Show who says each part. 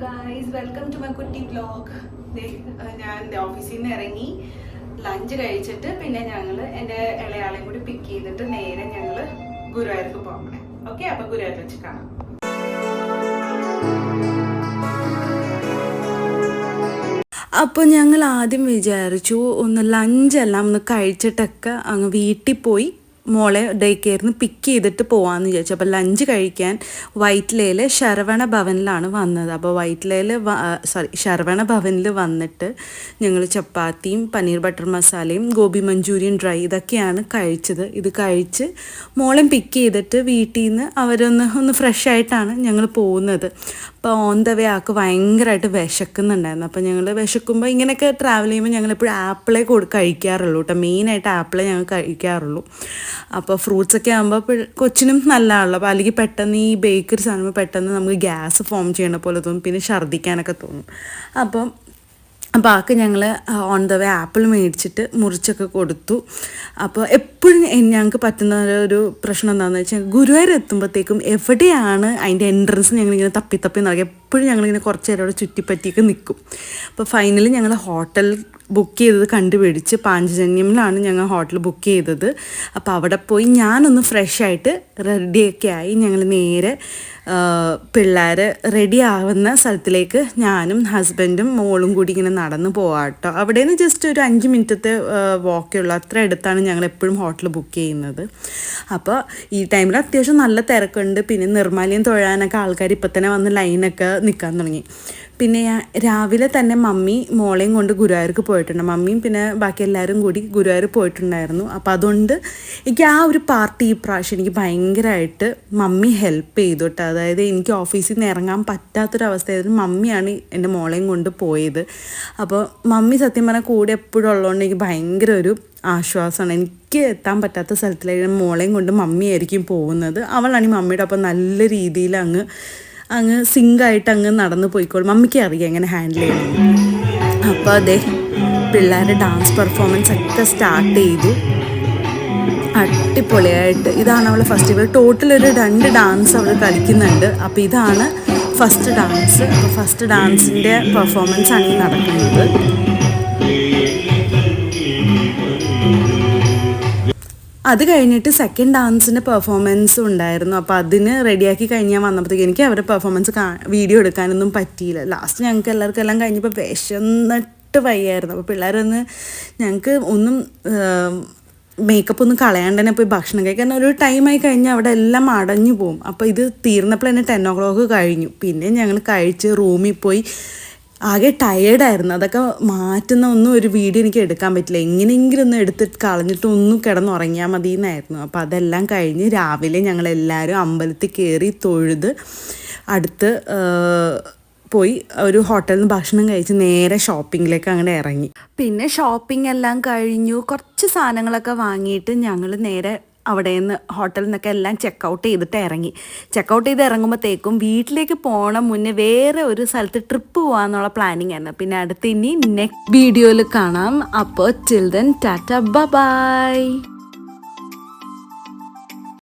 Speaker 1: Guys welcome to my കുട്ടി vlog. ഞാൻ എൻ്റെ ഓഫീസിൽ നിന്ന് ഇറങ്ങി ലഞ്ച് കഴിച്ചിട്ട് പിന്നെ ഞങ്ങൾ എൻ്റെ ഇളയാളെയും കൂടി പിക്ക് ചെയ്തിട്ട് നേരെ ഞങ്ങൾ ഗുരുവായൂർക്ക് പോകണേ. ഓക്കെ, അപ്പൊ ഗുരുവായൂർ വെച്ച് കാണാം. അപ്പോൾ ഞങ്ങൾ ആദ്യം വിചാരിച്ചു ഒന്ന് ലഞ്ചെല്ലാം ഒന്ന് കഴിച്ചിട്ടൊക്കെ അങ്ങ് വീട്ടിൽ പോയി മോളെ ഡേ കെയറിന്ന് പിക്ക് ചെയ്തിട്ട് പോകാമെന്ന് വിചാരിച്ചു. അപ്പോൾ ലഞ്ച് കഴിക്കാൻ വൈറ്റ്ലയിൽ ശരവണ ഭവനിലാണ് വന്നത്. അപ്പോൾ ശരവണ ഭവനിൽ വന്നിട്ട് ഞങ്ങൾ ചപ്പാത്തിയും പനീർ ബട്ടർ മസാലയും ഗോബി മഞ്ചൂരിയൻ ഡ്രൈ ഇതൊക്കെയാണ് കഴിച്ചത്. ഇത് കഴിച്ച് മോളെ പിക്ക് ചെയ്തിട്ട് വീട്ടിൽ നിന്ന് അവരൊന്ന് ഫ്രഷ് ആയിട്ടാണ് ഞങ്ങൾ പോകുന്നത്. അപ്പോൾ ഓൺ ദ വേ ആൾക്ക് ഭയങ്കരമായിട്ട് വിശക്കുന്നുണ്ടായിരുന്നു. അപ്പോൾ ഞങ്ങൾ വിശക്കുമ്പോൾ ഇങ്ങനെയൊക്കെ ട്രാവൽ ചെയ്യുമ്പോൾ ഞങ്ങളെപ്പോഴും ആപ്പിളേ കഴിക്കാറുള്ളൂ കേട്ടോ. മെയിനായിട്ട് ആപ്പിളേ ഞങ്ങൾ കഴിക്കാറുള്ളൂ. അപ്പോൾ ഫ്രൂട്ട്സൊക്കെ ആകുമ്പോൾ കൊച്ചിനും നല്ലതാണല്ലോ. അപ്പോൾ അല്ലെങ്കിൽ പെട്ടെന്ന് ഈ ബേക്കറി സാധനം പെട്ടെന്ന് നമുക്ക് ഗ്യാസ് ഫോം ചെയ്യണ പോലെ തോന്നും, പിന്നെ ഛർദ്ദിക്കാനൊക്കെ തോന്നും. അപ്പോൾ ആൾക്ക് ഞങ്ങൾ ഓൺ ദ വേ ആപ്പിൾ മേടിച്ചിട്ട് മുറിച്ചൊക്കെ കൊടുത്തു. അപ്പോൾ എപ്പോഴും ഞങ്ങൾക്ക് പറ്റുന്ന ഒരു പ്രശ്നം എന്താണെന്ന് വെച്ചാൽ ഗുരുവായൂർ എത്തുമ്പോഴത്തേക്കും എവിടെയാണ് അതിൻ്റെ എൻട്രൻസ് ഞങ്ങളിങ്ങനെ തപ്പി നടക്കുക. എപ്പോഴും ഞങ്ങളിങ്ങനെ കുറച്ച് നേരം അവിടെ ചുറ്റിപ്പറ്റിയൊക്കെ നിൽക്കും. അപ്പോൾ ഫൈനലി ഞങ്ങൾ ഹോട്ടൽ ബുക്ക് ചെയ്തത് കണ്ടുപിടിച്ച് പാഞ്ചജന്യമിലാണ് ഞങ്ങൾ ഹോട്ടൽ ബുക്ക് ചെയ്തത്. അപ്പോൾ അവിടെ പോയി ഞാനൊന്ന് ഫ്രഷായിട്ട് റെഡിയൊക്കെ ആയി ഞങ്ങൾ നേരെ പിള്ളേർ റെഡി ആവുന്ന സ്ഥലത്തിലേക്ക് ഞാനും ഹസ്ബൻഡും മോളും കൂടി ഇങ്ങനെ നടന്ന് പോകാം കേട്ടോ. അവിടെ നിന്ന് ജസ്റ്റ് ഒരു 5 മിനിറ്റത്തെ വാക്കേ ഉള്ളൂ. അത്ര അടുത്താണ് ഞങ്ങൾ എപ്പോഴും ഹോട്ടൽ ബുക്ക് ചെയ്യുന്നത്. അപ്പോൾ ഈ ടൈമിൽ അത്യാവശ്യം നല്ല തിരക്കുണ്ട്. പിന്നെ നിർമ്മാല്യം തൊഴാനൊക്കെ ആൾക്കാർ ഇപ്പം തന്നെ വന്ന് ലൈനൊക്കെ നിൽക്കാൻ തുടങ്ങി. പിന്നെ രാവിലെ തന്നെ മമ്മി മോളെയും കൊണ്ട് ഗുരുവായൂർക്ക് പോയിട്ടുണ്ട്. മമ്മിയും പിന്നെ ബാക്കി എല്ലാവരും കൂടി ഗുരുവായൂർ പോയിട്ടുണ്ടായിരുന്നു. അപ്പോൾ അതുകൊണ്ട് എനിക്ക് ആ ഒരു പാർട്ടി ഈ പ്രാവശ്യം എനിക്ക് ഭയങ്കരമായിട്ട് മമ്മി ഹെൽപ്പ് ചെയ്തു കേട്ടോ. അതായത് എനിക്ക് ഓഫീസിൽ നിന്ന് ഇറങ്ങാൻ പറ്റാത്തൊരവസ്ഥയായിരുന്നു. മമ്മിയാണ് എൻ്റെ മോളെയും കൊണ്ട് പോയത്. അപ്പോൾ മമ്മി സത്യം പറഞ്ഞാൽ കൂടെ എപ്പോഴും ഉള്ളതുകൊണ്ട് എനിക്ക് ഭയങ്കര ഒരു ആശ്വാസമാണ്. എനിക്ക് എത്താൻ പറ്റാത്ത സ്ഥലത്തിലേക്ക് മോളെയും കൊണ്ട് മമ്മിയായിരിക്കും പോകുന്നത്. അവളാണെങ്കിൽ മമ്മിയുടെ ഒപ്പം നല്ല രീതിയിൽ അങ്ങ് സിങ്കായിട്ട് അങ്ങ് നടന്നു പോയിക്കോളും. മമ്മിക്ക് അറിയാം എങ്ങനെ ഹാൻഡിൽ ചെയ്യണം. അപ്പോൾ അതെ പിള്ളേരുടെ ഡാൻസ് പെർഫോമൻസ് ഒക്കെ സ്റ്റാർട്ട് ചെയ്തു. അടിപൊളിയായിട്ട് ഇതാണ് അവൾ ഫസ്റ്റ്. ഇവർ ടോട്ടൽ ഒരു 2 ഡാൻസ് അവൾ കളിക്കുന്നുണ്ട്. അപ്പോൾ ഇതാണ് ഫസ്റ്റ് ഡാൻസ്. അപ്പോൾ ഫസ്റ്റ് ഡാൻസിൻ്റെ പെർഫോമൻസ് ആണ് ഈ നടക്കുന്നത്. അത് കഴിഞ്ഞിട്ട് സെക്കൻഡ് ഡാൻസിൻ്റെ പെർഫോമൻസും ഉണ്ടായിരുന്നു. അപ്പോൾ അതിന് റെഡിയാക്കി കഴിഞ്ഞാൽ വന്നപ്പോഴത്തേക്ക് എനിക്ക് അവരുടെ പെർഫോമൻസ് വീഡിയോ എടുക്കാനൊന്നും പറ്റിയില്ല. ലാസ്റ്റ് ഞങ്ങൾക്ക് എല്ലാവർക്കും എല്ലാം കഴിഞ്ഞപ്പോൾ വിശന്നിട്ട് വയ്യായിരുന്നു. അപ്പോൾ പിള്ളേരൊന്ന് ഞങ്ങൾക്ക് ഒന്നും മേക്കപ്പ് ഒന്നും കളയാണ്ട് തന്നെ പോയി ഭക്ഷണം കഴിക്കാൻ ഒരു ടൈമായി കഴിഞ്ഞാൽ അവിടെ എല്ലാം അടഞ്ഞു പോകും. അപ്പോൾ ഇത് തീർന്നപ്പോൾ തന്നെ 10 o'clock കഴിഞ്ഞു. പിന്നെ ഞങ്ങൾ കഴിച്ച് റൂമിൽ പോയി ആകെ ടയേർഡായിരുന്നു. അതൊക്കെ മാറ്റുന്ന ഒന്നും ഒരു വീഡിയോ എനിക്ക് എടുക്കാൻ പറ്റില്ല. എങ്ങനെയെങ്കിലും ഒന്ന് എടുത്തിട്ട് കളഞ്ഞിട്ട് ഒന്നും കിടന്നുറങ്ങിയാൽ മതി എന്നായിരുന്നു. അപ്പോൾ അതെല്ലാം കഴിഞ്ഞ് രാവിലെ ഞങ്ങളെല്ലാവരും അമ്പലത്തിൽ കയറി തൊഴുത് അടുത്ത് പോയി ഒരു ഹോട്ടലിൽ നിന്ന് ഭക്ഷണം കഴിച്ച് നേരെ ഷോപ്പിങ്ങിലേക്ക് അങ്ങനെ ഇറങ്ങി. പിന്നെ ഷോപ്പിംഗ് എല്ലാം കഴിഞ്ഞു. കുറച്ച് സാധനങ്ങളൊക്കെ വാങ്ങിയിട്ട് ഞങ്ങൾ നേരെ അവിടെ നിന്ന് ഹോട്ടലിൽ നിന്നൊക്കെ എല്ലാം ചെക്കൗട്ട് ചെയ്തിട്ട് ഇറങ്ങി. ചെക്കൗട്ട് ചെയ്ത് ഇറങ്ങുമ്പോഴത്തേക്കും വീട്ടിലേക്ക് പോകണം മുന്നേ വേറെ ഒരു സ്ഥലത്ത് ട്രിപ്പ് പോകാമെന്നുള്ള പ്ലാനിങ് ആയിരുന്നു. പിന്നെ അടുത്ത് ഇനി നെക്സ്റ്റ് വീഡിയോയിൽ കാണാം. അപ്പോൾ ടിൽ ദെൻ ടാറ്റ ബൈ.